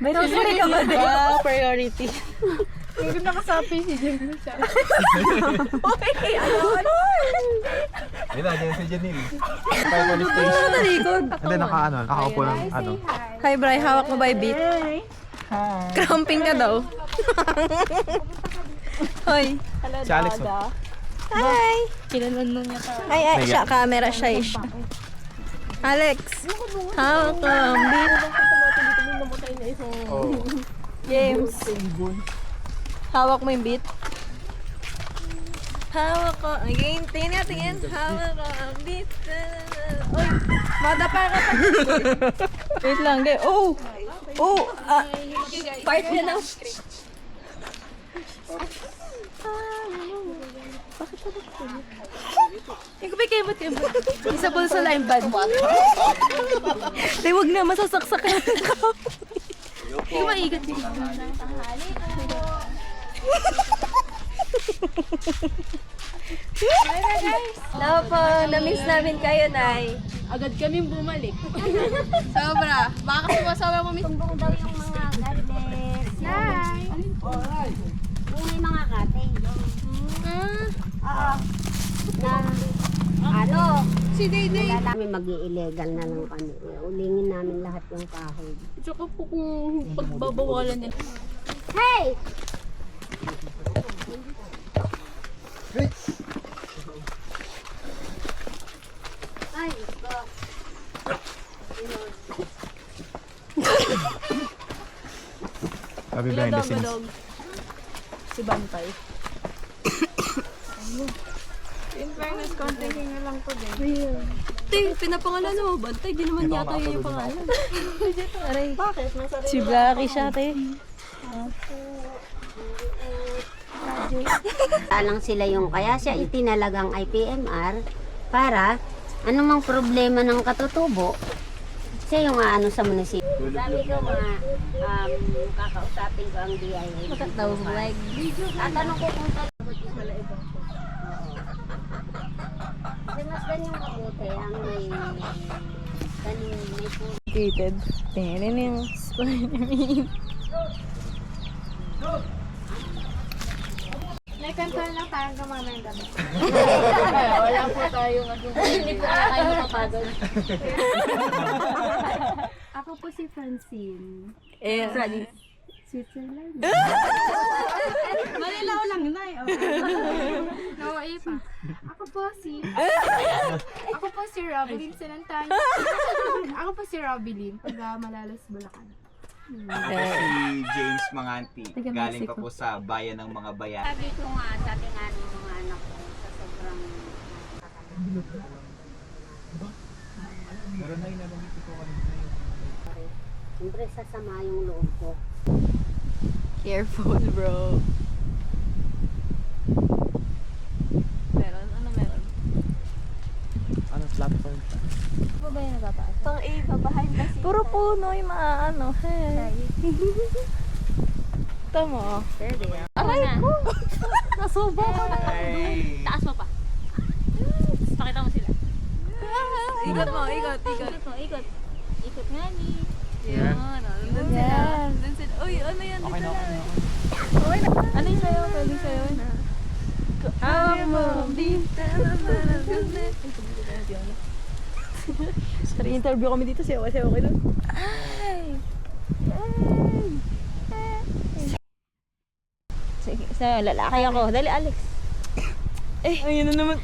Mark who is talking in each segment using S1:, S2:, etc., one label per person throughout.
S1: May susuri ka ba din?
S2: Priority.
S3: Hindi nakasapi si Janine siya.
S1: Uy, ayun!
S4: Ayun na, dyan si Janine. Tayo police
S1: Ano
S4: station.
S1: sa likod?
S4: Hindi, nakaupo ng ano.
S1: Hi, Bri. Hawak mo ba yung beat? Cramping ka daw. Hoy.
S4: Si Alex. Oh.
S1: Hi!
S2: Kinalan niya ta.
S1: Ay, siya. Camera siya. Alex. Hawak mo ang beat.
S4: Oh.
S1: James. Hawak mo yung beat. Hawak ko. Again, tingin. Hawak ko ang beat. Uy, madapa ka pa. Wait lang, guys. Oh! Oh! Part niya ng script. Kemot. Isa po sa line band. Di, wag na. Masasaksak na. Hindi ko maigat yun. Hello po, na-miss namin kayo, Nay.
S3: Agad kaming bumalik.
S1: Sobra. Baka kasi masawa mo miss.
S5: Tumbong daw yung mga gardes. Nay! Yung may mga cutting. Oo. Ano?
S1: Si Dayday.
S5: Wala namin mag-i-illegal na lang kami. Ulingin namin lahat yung kahoy.
S3: Tsaka po kung pagbabawalan nila.
S5: Hey! Ay, ito.
S4: Sabi behind the scenes.
S3: Si Bantay. In fairness, konting hinga lang to din.
S1: Ting, pinapangalan mo. Bantay, di naman yata yun yung pangalan. Aray.
S3: Bakit? Masarap.
S1: Si Blackie siya, te.
S5: Lang sila yung kaya siya itinalagang IPMR para anumang problema ng katutubo siya yung ano sa munisipyo. Sabi ko kakausapin ko ang DIY.
S1: Daw, like,
S5: Tatanong ko kung kasi mas ganyang mabuti ang may puno.
S1: created. Tingnan yung Spider-Man.
S3: Nagkantuan lang tayong gumana yung gabi.
S2: Wala po tayong hindi po tayo makapagod.
S3: Ako po si Francine.
S1: Eh,
S3: Switzerland. Malilao lang na eh. No, pa. Ako po si Robilyn Sinantay. Ako po si Robilyn, taga Malalas, Bulacan.
S6: Ako si James Manganti. Galing pa po sa bayan ng mga bayan.
S5: Sabi ko nga, sabi nga ng mga anak ko sa sobrang siyempre sasama yung loob ko.
S1: careful, bro. Meron? Ano meron?
S4: Ano, platform?
S1: Ano ba yung natataas? Pang iba, behind the scenes. Puro puno yung maano. Hey. Tama. Aray ko! Nasubo ko na.
S6: Hey!
S2: Taas mo pa. Pakita mo sila.
S1: Ikot mo, ikot.
S2: Ikot. Ikot nga ni.
S1: Yan. Nandun sila. Nandun sila. Uy, ano yan?
S4: Okay na, okay na.
S1: Ano yung sayo? Pwede sayo na. Amo, dito naman ang ganda. Sorry, interview kami dito. Sayo kayo doon. Ay! Sige, sa lalaki ako. Dali, Alex. Ayun na naman.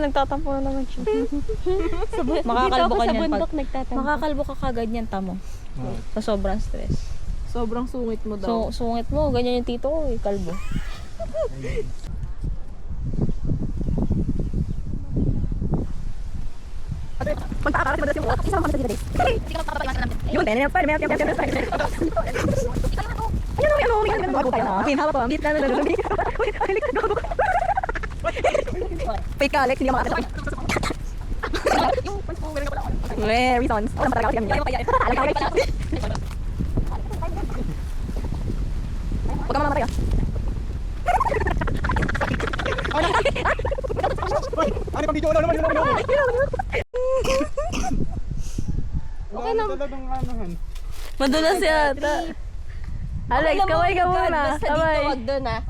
S1: Nagtatampo na naman siya. Makakalbo ka niyan pag... Makakalbo ka kagad niyan, tamo. Sa sobrang stress.
S3: Sobrang sungit mo daw.
S1: So, sungit mo. Ganyan yung tito ko, kalbo. Magkakaroon mo yung isang mga dito. Yun, ayun na, hawak ko, ang bit na. Fake ka, Alex, hindi ka makakasama. Reasons. Alam talaga ako kami. Huwag ka mamatay ah.
S4: Ano pang video? Ano?
S1: Okay lang.
S4: Talagang anuhan.
S1: Madulas yata. Alex, kaway ka muna. Kaway.
S2: Wag doon ah.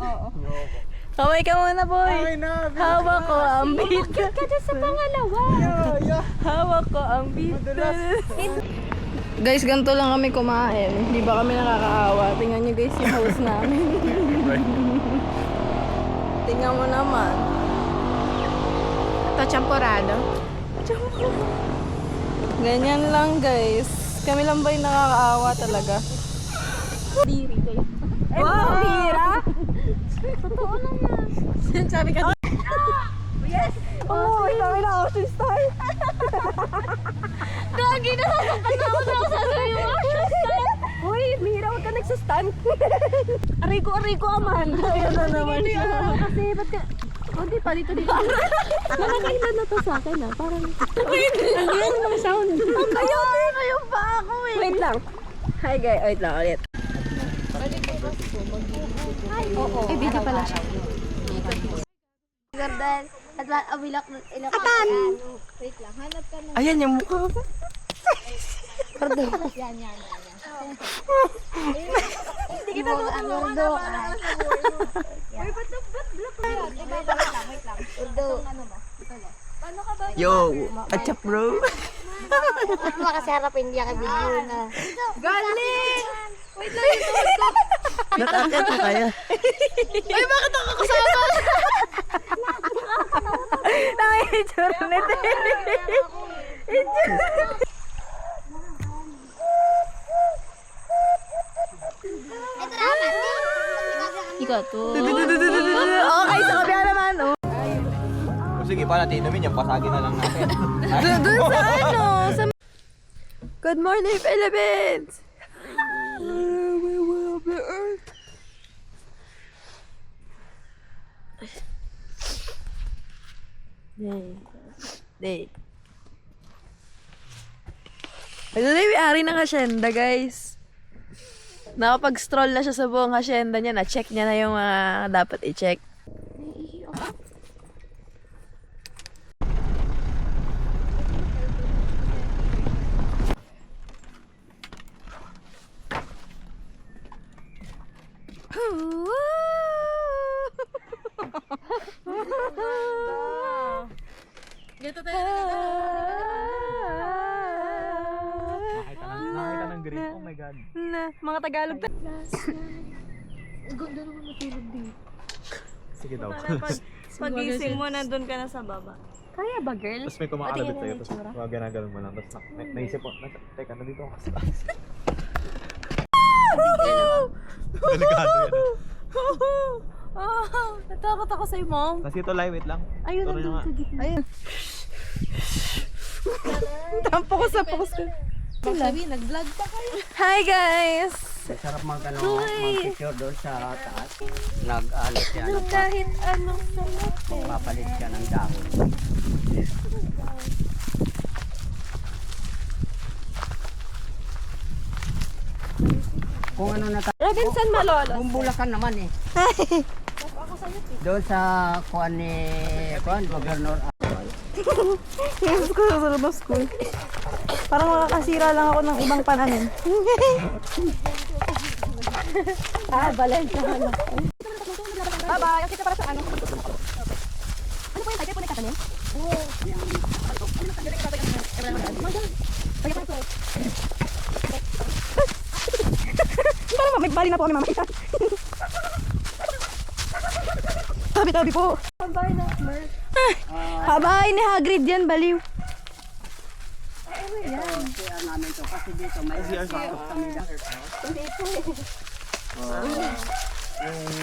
S1: Kaway ka muna, boy. Hawak ko ang beat.
S2: Ka dyan sa pangalawa.
S1: Hawak ko ang beat. Guys, ganito lang kami kumain. Hindi ba kami nakakaawa? Tingnan nyo guys yung house namin. Tingnan mo naman.
S3: Ito, champurado.
S1: Ganyan lang guys. Kami lang ba yung nakakaawa talaga? Wow, hira? Totoo lang yan. Sabi ka yes! Oh, wait lang, action star.
S2: Gagi, nasasaktan na ako sa sasabi yung action star.
S1: Uy, Mira, huwag ka nagsastun. Aray ko, aman. Ayan na naman siya.
S2: Kasi, ba't ka... O, di pa, dito. Nakakailan na to sa akin ah. Parang... Ang yan ng sound.
S1: Ayun pa ako eh. Wait lang. Hi guys, wait lang ulit.
S2: Eh, video pala siya.
S3: Gordon, at abilak ilak. Wait lang, hanap ka na.
S1: Ayan yung mukha ko.
S3: Hindi kita tutulungan na para sa buhay mo. Uy, ba't block na yun? Wait lang. Urdo. Paano ka ba?
S1: Yo, atcha bro.
S2: Ano ba kasi harapin niya kay video na.
S3: Galing! Wait lang, ito.
S1: Natakot ko kaya.
S3: Ay, bakit ako kasama?
S1: Nakikitsura nito.
S2: Ikaw to.
S1: Okay, sa kabila naman. Oh.
S6: O sige, paano natin inumin yung pasagin na lang natin.
S1: Doon sa ano? Sa... Good morning, Philippines! We will be earth. Day. Ito na yung ari ng hacienda, guys. Nakapag-stroll na siya sa buong hacienda niya. Na-check niya na yung mga dapat i-check.
S2: Ganito tayo.
S6: Nakita ng green. Oh my God.
S1: Na, mga Tagalog.
S2: Ganda naman matulog dito.
S6: Sige daw.
S1: Pagising mo, nandun ka na sa baba.
S2: Kaya ba, girl?
S6: Tapos may kumakalabit sa'yo. Tapos mga ganagalan mo lang. Tapos naisip mo, teka, nandito ako sa taas. Delikado yan.
S1: Natakot ako sa'yo, mom.
S6: Kasi ito live, wait lang.
S2: Ayun,
S6: Turo nyo nga.
S2: nandun sa gitna.
S1: Ayun. Tampo ko sa post.
S2: Sabi, nag-vlog pa kayo.
S1: Hi, guys!
S7: Sarap mag-picture doon sa taas. Nag-alit siya.
S2: Kahit anong salat.
S7: Papalit siya ng dahon. Kung ano na
S1: Robinson Malolo.
S7: Bulacan naman eh. Doon sa kuan ni Governor.
S1: Yes ko sa labas ko. Parang makakasira lang ako ng ibang pananim.
S2: Balensya ka na.
S1: Bye-bye! Kasi para sa ano? Ano po yung title po nagtatanim? Parang may bali na po kami mamaya. Tabi-tabi po.
S2: Sabay na, Smurf.
S1: Habay ni Hagrid yan, baliw.
S7: Kaya namin to kasi dito may pasok kami na.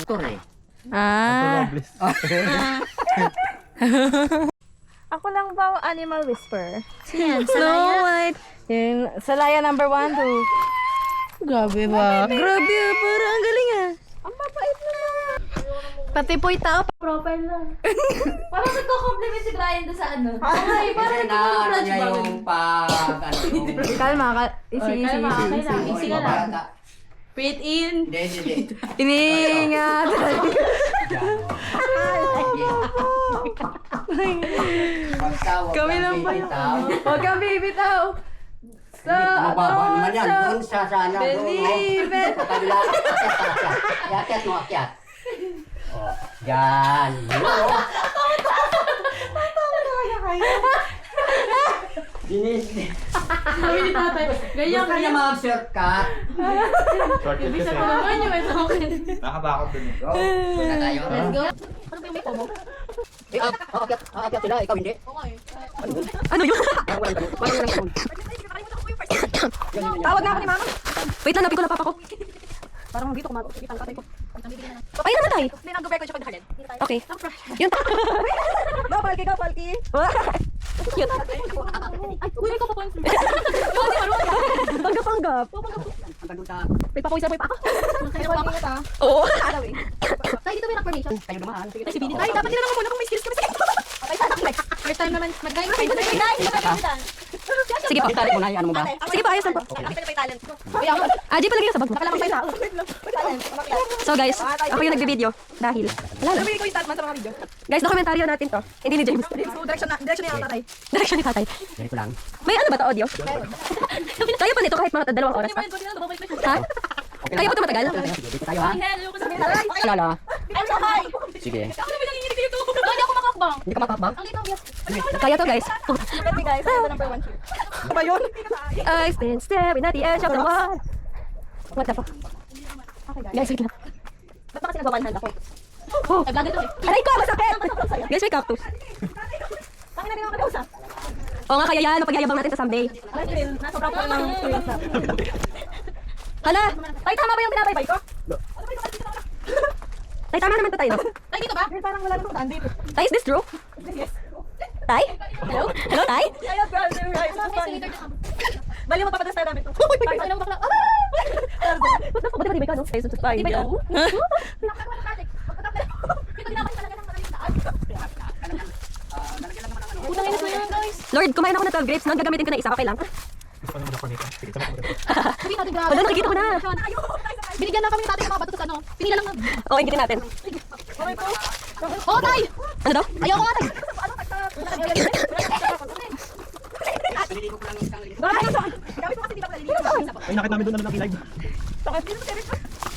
S7: Ito rin.
S1: Ah.
S6: Robles.
S1: Ako lang ba animal whisperer?
S2: Yan,
S1: Snow White. Yung Salaya number 1, 2. Grabe ba? Grabe, parang ang galing ah.
S2: ang mabait naman.
S1: Pati po tao.
S2: Profile lang. Parang nagko-compliment si Brian doon sa ano.
S7: Kasi na ano niya yung pag ano yung
S1: Kalma, easy.
S2: Kalma, okay lang. Easy ka lang.
S7: bata.
S1: Breathe in.
S7: Hindi.
S1: Iniingat.
S7: Pagtawag
S1: Kami lang ba yun? Huwag kang bibitaw.
S7: Mababa naman yan. Doon sa sana. Believe it. Sa kabila. Akyat mo, akyat. Oh, yan. Dinis. Ganyan ka niya mag-shortcut.
S4: Shortcut kasi. Nakabakot dun eh.
S7: Go. Doon na tayo. Let's go. Akyat sila, ikaw hindi.
S1: Ano yun? Tawag na ako ni mama. Wait lang, napin ko na papa ko. Parang dito kumakit ang katay ko. Ay, naman tayo. Okay. Yun. Gapalki, gapalki. Yun. Ay, uwi ka pa po. Panggap-panggap. May papoy-sapoy pa ako. Oo.
S2: Tayo dito may rock formation.
S7: Tayo dumaan.
S2: Tayo si Bini. Ay, dapat tinanong mo muna kung may skills ka. First time naman mag-dive.
S1: Sige po.
S7: Tarik mo na, ano mo ba?
S1: Sige po, ayos lang po. Di palagay sa bag mo. So guys, ako yung nagbe-video dahil wala lang. Guys, dokumentaryo natin to. Hindi ni James. Direction ni tatay.
S7: Ganito lang.
S1: May ano ba to audio? Tayo pa nito kahit mga 2 oras pa. Ha? Kaya pa ito matagal?
S7: Dito tayo ha. Lala. Sige.
S2: Hindi ako makakbang.
S7: Hindi ka makakbang?
S1: Kaya to guys. I stand staring at the edge of the wall. What the fuck? Guys, wait lang.
S2: Ba't ba kasi nagbabanhand ako?
S1: Oh,
S2: Ay, vlogger to eh.
S1: aray ko, masakit! Guys, may cactus.
S2: Tangin na din ako mag-usa.
S1: Oo nga, kaya yan. Pagyayabang natin sa someday.
S2: Nasobrang ko ng curious na.
S1: Hala!
S2: Tay, tama ba yung binabaybay ko?
S1: Tay, tama naman to tayo, no?
S2: Tay, dito ba? Parang wala nang saan dito.
S1: Tay, is this true? Tay? Hello? Hello, Tay?
S2: Ayun, brother, right. Bali mo papatas tayo namin ito. Tay, alam mo bakla.
S1: Buti ba di ba ikaw, no? Ay, susut pa.
S2: Di ba
S1: Hindi
S2: ito?
S1: ah. Lord, kumain ako ng 12 grapes noon. Gagamitin ko na isa. Okay lang. Wala, nakikita ko na.
S2: Binigyan na kami ni tatay ng mga bato sa ano. Pinila lang.
S1: Oo, ingitin natin.
S2: Oh, tay!
S1: Ano daw?
S2: Ayoko nga, tay.
S4: Ay, nakita namin doon naman ang live.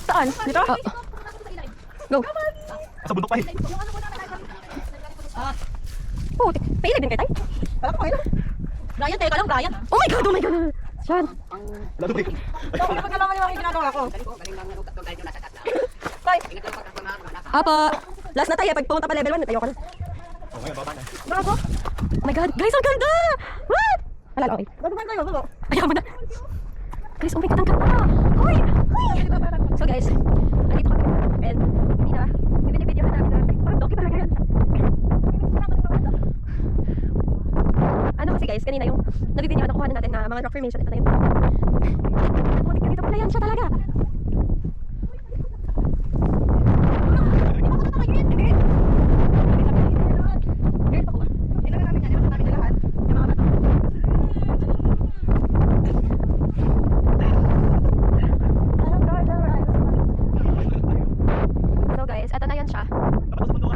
S1: Saan? Dito? Oo. Go.
S4: Sa bundok pa eh.
S1: Oh, pailig din kay Tay?
S2: Brian, teka lang, Brian.
S1: Oh my God, oh my God. Sean.
S4: Wala doon eh.
S2: Kapag naman yung mga ginagawa ko.
S1: Apa. Last na tayo. Pag pumunta pa level 1, tayo ka na.
S4: Oh, ngayon, baba na.
S1: Bravo. Oh my God. Guys, ang ganda. What? Halal, okay.
S2: Bago tayo, bago.
S1: Ayaw mo na. Guys, oh my God, ang ganda. Uy! Uy! So guys, andito kami. And hindi na. Ibinibidyohan namin na. Parang doki talaga yan. Ano kasi guys, kanina yung nabibidyohan na kuha na natin na mga rock formation. Ito na yun. Nagputik na dito pala yan siya talaga. So guys, eto na yan siya.
S4: Tapos sa bundok.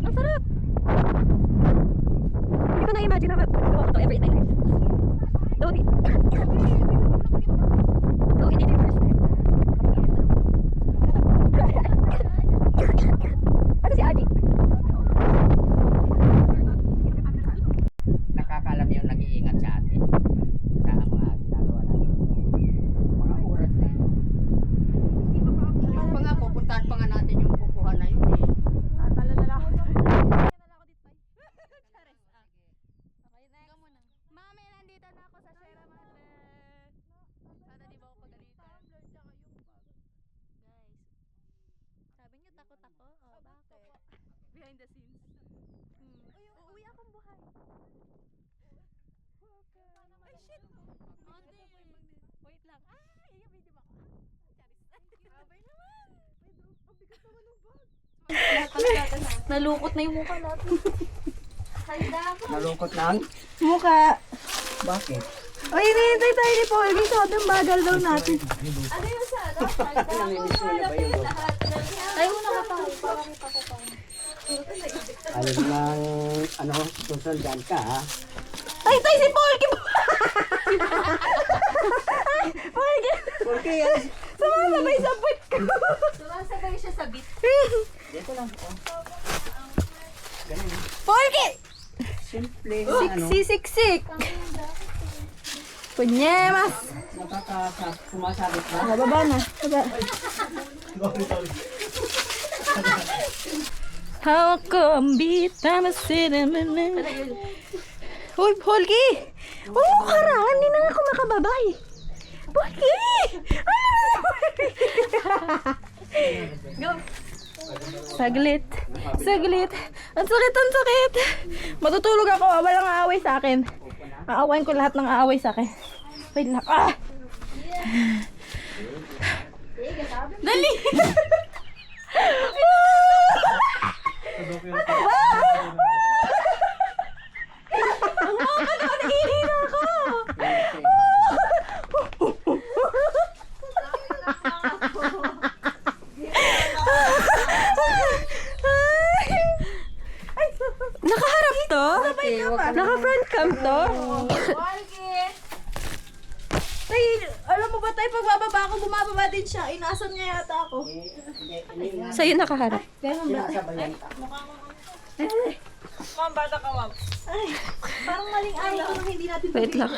S1: Ang sarap! Hindi ko na-imagine na magawa ko to every time. So, hindi yung first time. Ano si Adi?
S7: Nakakalam yung nag-iingat sa atin. Sa mga ginagawa natin. Mga oras na yun. Pa nga, pupuntahan pa nga natin yung kukuha na yun eh.
S3: Mami, nandito na ako sa Sierra Madre. Sana di ba ako pagalitan? Guys, sabi niyo takot ako? Oh, bakit? Behind the scenes. Uwi akong buhay. Ay, shit! Wait lang. Yung video ba ako? Abay naman! Ang bigat naman ng bag. Nalukot na yung mukha natin.
S7: Malungkot lang.
S2: Mukha.
S7: Bakit?
S2: Ay, hinihintay tayo ni Paul. Sobrang bagal daw natin.
S3: Ano yung sa?
S7: Namimiss mo na ba yung
S3: Tayo muna ka pa.
S7: Alam ng ano, susundan ka ha.
S1: Tay, si Polky! Polky!
S7: Porque yan.
S1: Sumasabay sa puwit ko.
S3: Sumasabay siya sa beat.
S7: Dito lang.
S1: Polky!
S7: Simple ano.
S1: Siksik! Punyemas!
S7: Sumasabit ba?
S1: Baba na. Baba. Hawak ko ang beat, tama cinnamon. Uy, Polky! Huwag mo karangan, hindi na ako makababay. Polky! Go! Saglit. Ang sakit. Matutulog ako, walang aaway sa akin. Aawain ko lahat ng aaway sa akin. Wait lang. Dali! Nahihina ako! Nakaharap to? Naka-front cam to? Tay, alam mo ba tayo, pagbababa ako, bumababa din siya. Inaasan niya yata ako. Sa'yo nakaharap.
S7: Sinasabayan ka.
S1: Ma'am, bata ka, ma'am. Ay, parang maling ayaw kung hindi natin
S2: Wait lang.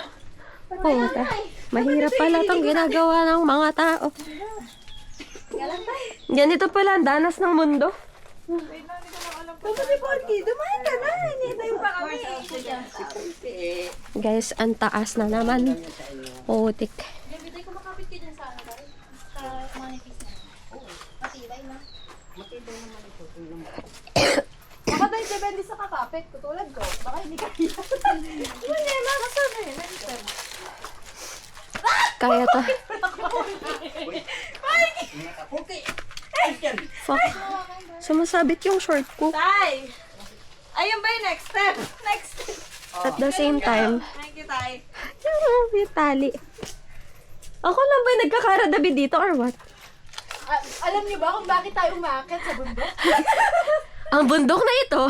S2: Puta. Mahirap pala itong ginagawa ng mga tao. Ganito pala ang danas ng mundo.
S1: Puto si Polky, dumaan ka na. Hindi tayo pa kami.
S2: Guys, ang taas na naman. Putik.
S3: Hindi ko makapit ka dyan sa ano ba? Sa manipis na. Matibay na.
S1: Baka tayo depende sa kakapit. Tutulad ko. Baka hindi ka kaya. Hindi, makasabi.
S2: Kaya to. Fuck. Sumasabit yung short ko.
S1: Tay! Ayun ba yung next step? Next step.
S2: At the same time,
S1: Thank you, Tay.
S2: yung tali. Ako lang ba yung nagkakaradabi dito or what?
S1: Alam niyo ba kung bakit tayo umaakit sa bundok?
S2: Ang bundok na ito.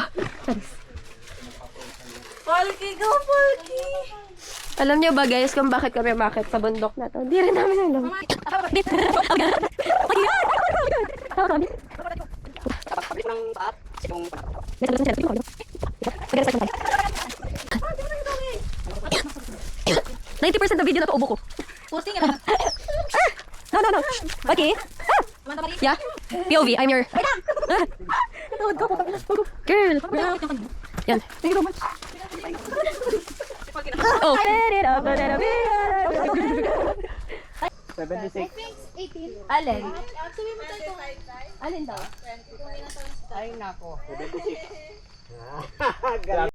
S1: Polky, go Polky!
S2: Alam niyo ba guys kung bakit kami umakit sa bundok na to? Hindi rin namin alam. %90 ng video na to ubo ko.
S3: Posting nga lang.
S2: No. Okay. Yeah. POV, I'm your... Girl. Yan. Oh.
S7: 76.
S3: 18.
S2: Alin?
S3: Sabi mo tayo ito.
S2: Alin daw?
S7: Ay nako. 76.